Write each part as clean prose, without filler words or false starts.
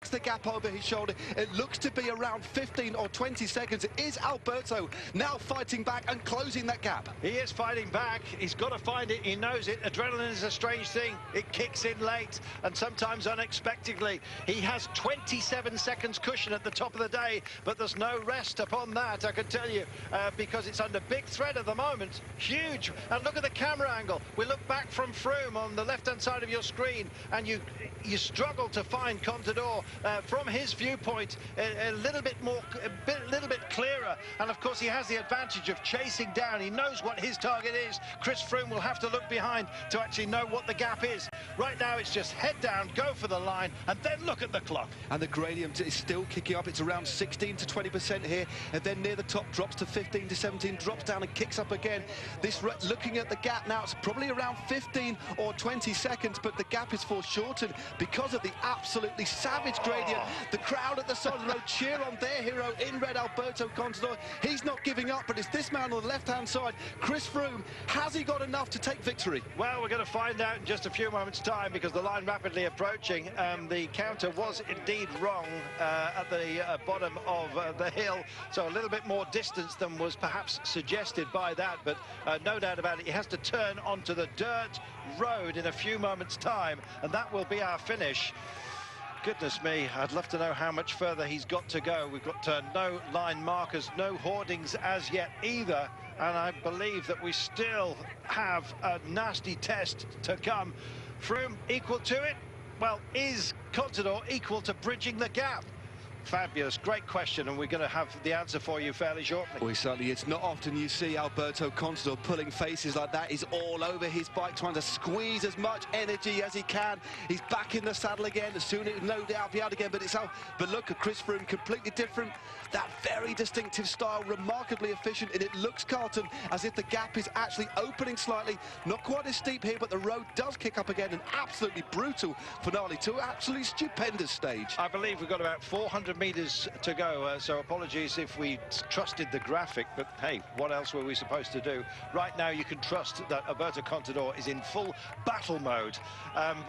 checks the gap over his shoulder. It looks to be around 15 or 20 seconds. Is Alberto now fighting back and closing that gap? He is fighting back. He's got to find it. He knows it. Adrenaline is a strange thing. It kicks in late and sometimes unexpectedly. He has 27 seconds cushion at the top of the day, but there's no rest upon that, I can tell you, because it's under big threat at the moment. Huge. And look at the camera angle. We look back from Froome on the left-hand side of your screen, and you struggle to find Contador from his viewpoint a little bit clearer. And of course, he has the advantage of chasing down. He knows what his target is. Chris Froome will have to look behind to actually know what the gap is. Right now, it's just head down, go for the line, and then look at the clock. And the gradient is still kicking up. It's around 16 to 20% here, and then near the top drops to 15 to 17, drops down and kicks up again. Looking at the gap now, it's probably around 15 or 20 seconds, but the gap is foreshortened because of the absolutely savage gradient. The crowd at the side of the road cheer on their hero in red, Alberto Contador. He's not giving up, but it's this man on the left-hand side, Chris Froome. Has he got enough to take victory? Well, we're going to find out in just a few moments' time, because the line rapidly approaching. The counter was indeed wrong at the bottom of the hill, so a little bit more distance than was perhaps suggested by that, but no doubt about it, he has to turn onto the dirt road in a few moments' time, and that will be our finish. Goodness me, I'd love to know how much further he's got to go. We've got no line markers, no hoardings as yet either, and I believe that we still have a nasty test to come. Froome equal to it? Well, is Contador equal to bridging the gap? Fabulous, great question, and we're going to have the answer for you fairly shortly. Well, certainly, it's not often you see Alberto Contador pulling faces like that. He's all over his bike, trying to squeeze as much energy as he can. He's back in the saddle again. Soon it will no doubt be out again, but it's out. But look at Chris Froome, completely different. That very distinctive style, remarkably efficient, and it looks, Carlton, as if the gap is actually opening slightly. Not quite as steep here, but the road does kick up again. An absolutely brutal finale to an absolutely stupendous stage. I believe we've got about 400 meters to go, so apologies if we trusted the graphic, but hey, what else were we supposed to do? Right now, you can trust that Alberto Contador is in full battle mode.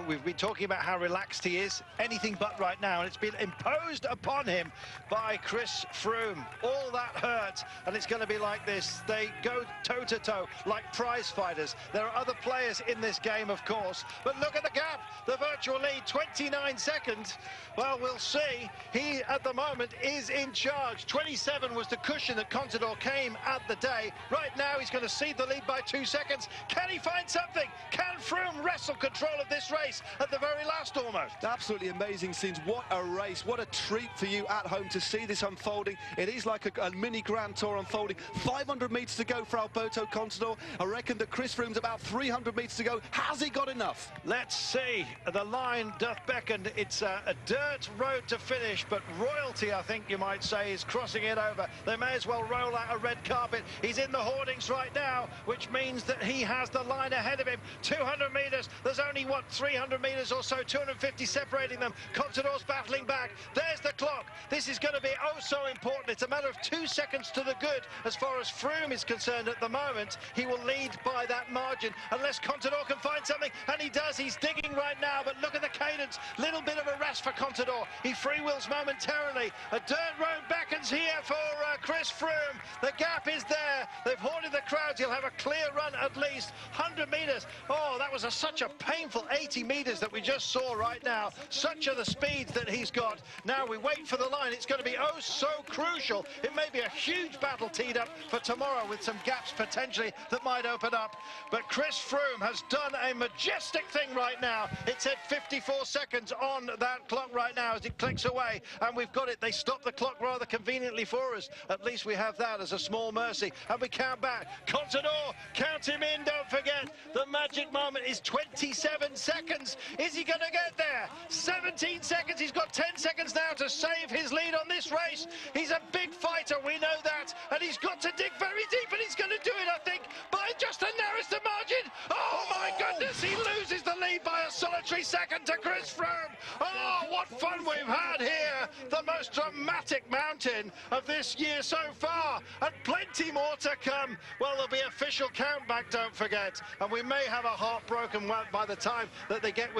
We've been talking about how relaxed he is, anything but right now, and it's been imposed upon him by Chris Froome. All that hurt, and it's going to be like this. They go toe-to-toe like prize fighters. There are other players in this game, of course, but look at the gap, the virtual lead, 29 seconds. Well, we'll see. He, at the moment, is in charge. 27 was the cushion that Contador came at the day. Right now, he's going to cede the lead by 2 seconds. Can he find something? Can Froome wrestle control of this race at the very last almost? Absolutely amazing scenes. What a race. What a treat for you at home to see this unfolding. It is like a mini Grand Tour unfolding. 500 metres to go for Alberto Contador. I reckon that Chris Froome's about 300 metres to go. Has he got enough? Let's see. The line doth beckon. It's a dirt road to finish, but royalty, I think you might say, is crossing it over. They may as well roll out a red carpet. He's in the hoardings right now, which means that he has the line ahead of him. 200 metres. There's only, what, 300 metres or so, 250 separating them. Contador's battling back. There's the clock. This is going to be oh so important. It's a matter of 2 seconds to the good as far as Froome is concerned at the moment. He will lead by that margin unless Contador can find something, and he does. He's digging right now, but look at the cadence. Little bit of a rest for Contador. He freewheels momentarily. A dirt road beckons here for Chris Froome. The gap is there. They've hoarded the crowds. He'll have a clear run at least. 100 metres. Oh, that was such a painful 80 metres that we just saw right now. Such are the speeds that he's got. Now we wait for the line. It's going to be oh so crucial. It may be a huge battle teed up for tomorrow with some gaps potentially that might open up. But Chris Froome has done a majestic thing right now. It's at 54 seconds on that clock right now as it clicks away. And we've got it. They stopped the clock rather conveniently for us. At least we have that as a small mercy. And we count back. Contador, count him in, don't forget. The magic moment is 27 seconds. Is he going to get there? 17 seconds. He's got 10 seconds now to save his lead on this race. He's a big fighter, we know that. And he's got to dig very deep, and he's going to do it, I think, by just the narrowest margin. Oh, my goodness, he loses the lead by a solitary second to Chris Froome. Oh, what fun we've had here. The most dramatic mountain of this year so far, and plenty more to come. Well, there'll be official countback, don't forget, and we may have a heartbroken one by the time that they get with